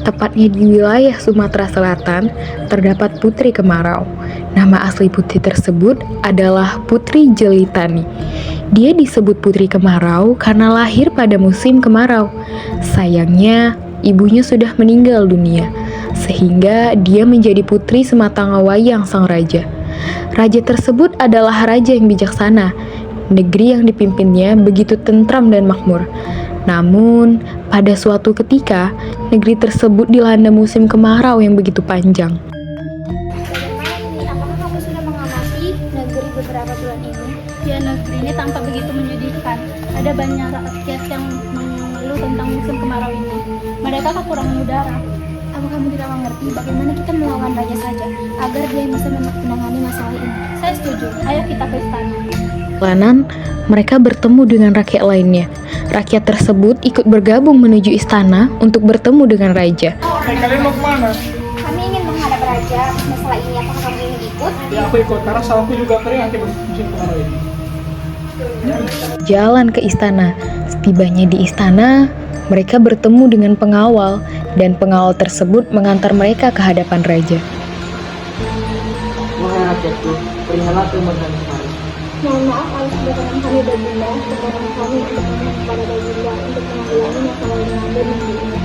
tepatnya di wilayah Sumatera Selatan, terdapat Putri Kemarau. Nama asli putri tersebut adalah Putri Jelitani. Dia disebut Putri Kemarau karena lahir pada musim kemarau. Sayangnya, ibunya sudah meninggal dunia, sehingga dia menjadi putri sematawayang sang raja. Raja tersebut adalah raja yang bijaksana. Negeri yang dipimpinnya begitu tentram dan makmur. Namun, pada suatu ketika, negeri tersebut dilanda musim kemarau yang begitu panjang. Apakah kamu sudah mengamati negeri beberapa bulan ini? Ya, negeri ini tampak begitu menyedihkan. Ada banyak rakyat yang mengeluh tentang musim kemarau ini. Mereka kekurangan udara. Apa kamu tidak mengerti bagaimana kita melawan raja saja agar dia bisa menangani masalah ini? Saya setuju. Ayo kita ke istana. Perjalanan, mereka bertemu dengan rakyat lainnya. Rakyat tersebut ikut bergabung menuju istana untuk bertemu dengan raja. Kalian mau kemana? Kami ingin menghadap raja atas masalah ini. Apakah kamu ingin ikut? Ya aku ikut, karena sawahku juga kering akibat musim kemarau ini. Jalan ke istana. Setibanya di istana, mereka bertemu dengan pengawal, dan pengawal tersebut mengantar mereka ke hadapan raja. Wahai rakyatku, berilah kemudahan kemarin. Mohon maaf atas kedatangan kami Baginda. Sekarang kami untuk meminta kepada Baginda untuk menanggulangi masalah yang ada di negeri ini.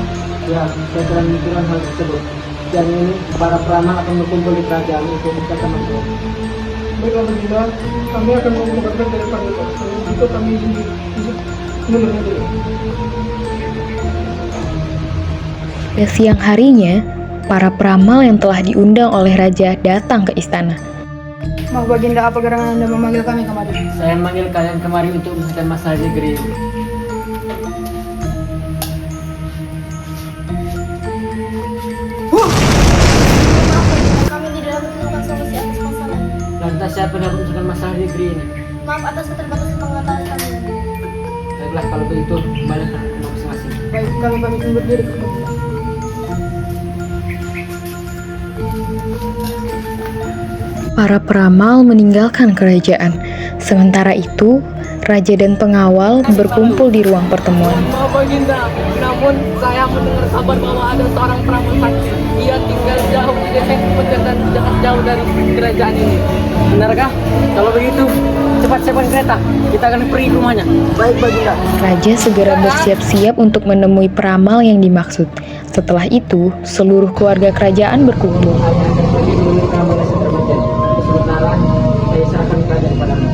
Ya, saya telah memikirkan hal tersebut. Dan ini, para peramal akan berkumpul di kerajaan untuk berkata masalah. Baiklah Baginda, kami akan mengumpulkan dari Panglima. Kalau begitu kami mundur dulu. Pada siang harinya, para peramal yang telah diundang oleh raja datang ke istana. Maaf Baginda, apa gerangan Anda memanggil kami kemari? Saya memanggil kalian kemari untuk menyelesaikan masalah negeri ini. Kami tidak dapat menemukan solusi atas masalah. Lantas siapa yang dapat menyelesaikan masalah negeri ini? Maaf atas keterbatasan pengetahuan kami. Baiklah, kalau begitu, kembali ke rumah masing-masing. Baik, kami pamit undur diri ke Baginda. Para peramal meninggalkan kerajaan. Sementara itu, raja dan pengawal berkumpul di ruang pertemuan. Maaf Baginda, namun saya mendengar kabar bahwa ada seorang peramal sakti. Ia tinggal jauh di desa yang terpencil dan sangat jauh dari kerajaan ini. Benarkah? Kalau begitu, cepat siapkan kereta. Kita akan pergi ke rumahnya. Baik Baginda. Raja segera bersiap-siap untuk menemui peramal yang dimaksud. Setelah itu, seluruh keluarga kerajaan berkumpul. Saya akan pergi menemui kamu desa terpencil. Sementara saya serahkan kerajaan padamu.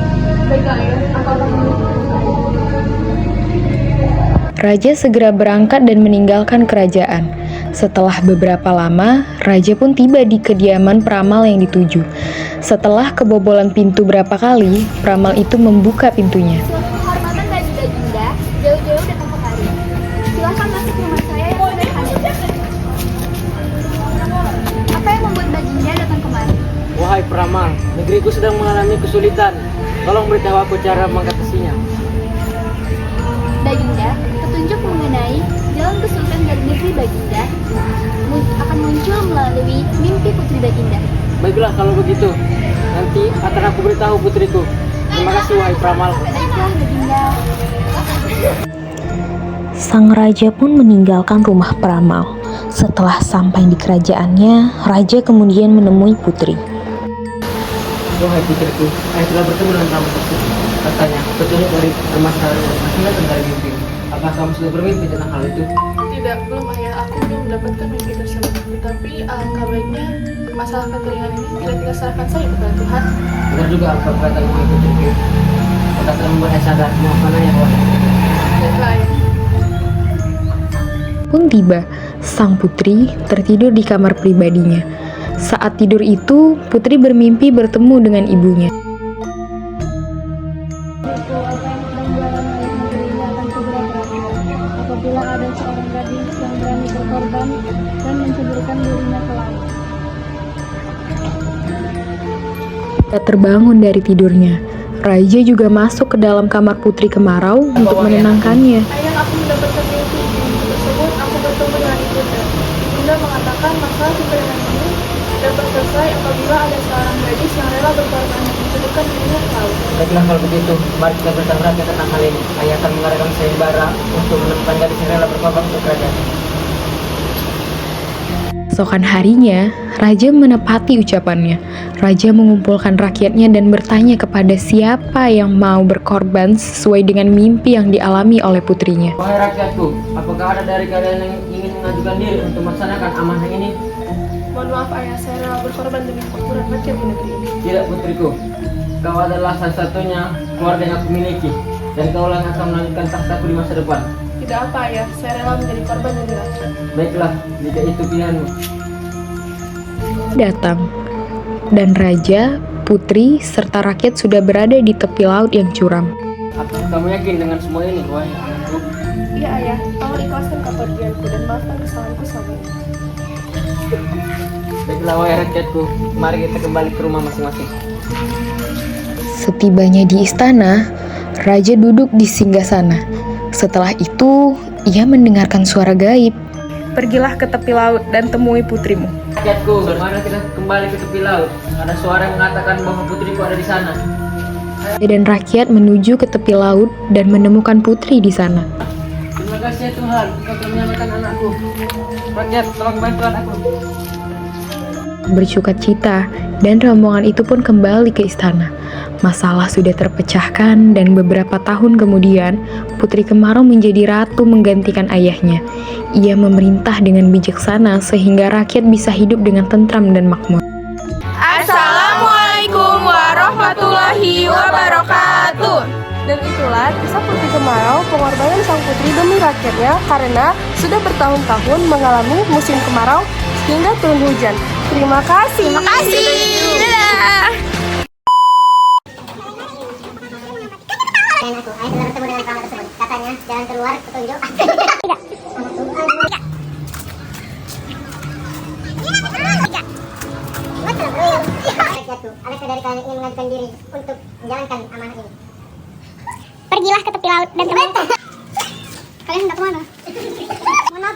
Raja segera berangkat dan meninggalkan kerajaan. Setelah beberapa lama, raja pun tiba di kediaman peramal yang dituju. Setelah kebobolan pintu berapa kali, peramal itu membuka pintunya. Suatu kehormatan bagi Baginda, jauh-jauh datang kemari. Silakan masuk rumah saya yang sederhana. Apa yang membuat Baginda datang kemari? Wahai peramal, negeriku sedang mengalami kesulitan. Tolong beritahu aku cara mengatasinya. Baginda, petunjuk mengenai jalan kesulitan dari negeri Baginda akan muncul melalui mimpi putri Baginda. Baiklah kalau begitu, nanti akan aku beritahu putriku. Terima kasih wahai peramal. Baiklah Baginda. Sang raja pun meninggalkan rumah peramal. Setelah sampai di kerajaannya, raja kemudian menemui putri. Wahai putriku, saya telah bertemu dengan kamu tersebut. Katanya, petunjuk dari permasalahan masing tentang mimpi. Apakah kamu sudah bermimpi tentang hal itu? Tidak, belum ayah. Aku belum mendapatkan mimpi tersebut. Tetapi alangkah baiknya masalah kekeringan ini tidak kita serahkan saja kepada Tuhan. Benar juga apa kata wahai putriku. Kata telah membuat saya sadar mana yang wahai. Baiklah ayah. Pun tiba, sang putri tertidur di kamar pribadinya. Saat tidur itu, putri bermimpi bertemu dengan ibunya. Apabila ada seorang gadis yang berani berkorban dan menceburkan dirinya ke laut. Terbangun dari tidurnya. Raja juga masuk ke dalam kamar Putri Kemarau untuk menenangkannya. Ayah, aku mendapatkan mimpi tersebut. Aku bertemu dengan ibunda. Ibunda mengatakan masalah kekeringan ini dapat selesai apabila ada seorang gadis yang rela berkorban dan menceburkan dirinya ke laut. Baiklah kalau begitu, mari kita bertanya tentang hal ini. Ayah akan mengarahkan sayembara untuk menemukan gadis yang rela berkorban untuk kerajaan. Esokan harinya, raja menepati ucapannya. Raja mengumpulkan rakyatnya dan bertanya kepada siapa yang mau berkorban sesuai dengan mimpi yang dialami oleh putrinya. Wahai rakyatku, apakah ada dari kalian yang ingin mengajukan diri untuk melaksanakan amanah ini? Mohon maaf ayah, saya rela berkorban demi kemakmuran rakyat di negeri ini. Tidak putriku, kau adalah satu-satunya keluarga yang aku miliki, dan kau yang akan melanjutkan tahtaku di masa depan. Tidak apa ayah, saya rela menjadi korban demi rakyat. Baiklah, jika itu pilihanmu. Datang, dan raja, putri, serta rakyat sudah berada di tepi laut yang curam. Apakah kamu yakin dengan semua ini, wahai anakku? Iya ayah, tolong ikhlaskan kepergianku dan maafkan kesalahanku selama ini. Baiklah, wahai rakyatku, mari kita kembali ke rumah masing-masing. Setibanya di istana, raja duduk di singgasana. Setelah itu, ia mendengarkan suara gaib. Pergilah ke tepi laut dan temui putrimu. Rakyatku, mari kita kembali ke tepi laut. Ada suara yang mengatakan bahwa putriku ada di sana. Dan rakyat menuju ke tepi laut dan menemukan putri di sana. Terima kasih ya Tuhan, Kau telah menyelamatkan anakku. Rakyat, tolong bantu anakku. Bersukacita, dan rombongan itu pun kembali ke istana. Masalah sudah terpecahkan dan beberapa tahun kemudian, Putri Kemarau menjadi ratu menggantikan ayahnya. Ia memerintah dengan bijaksana sehingga rakyat bisa hidup dengan tentram dan makmur. Assalamualaikum warahmatullahi wabarakatuh. Dan itulah kisah Putri Kemarau, pengorbanan sang putri demi rakyatnya karena sudah bertahun-tahun mengalami musim kemarau hingga turun hujan. Terima kasih. Terima kasih. Dadah. Dan aku, ayah telah bertemu dengan peramal tersebut. Katanya, jalan keluar petunjuk. Tidak. Rakyatku, adakah dari kalian ingin mengajukan diri untuk menjalankan amanah ini? Pergilah ke tepi laut dan temukan. Kalian hendak kemana? Mohon maaf,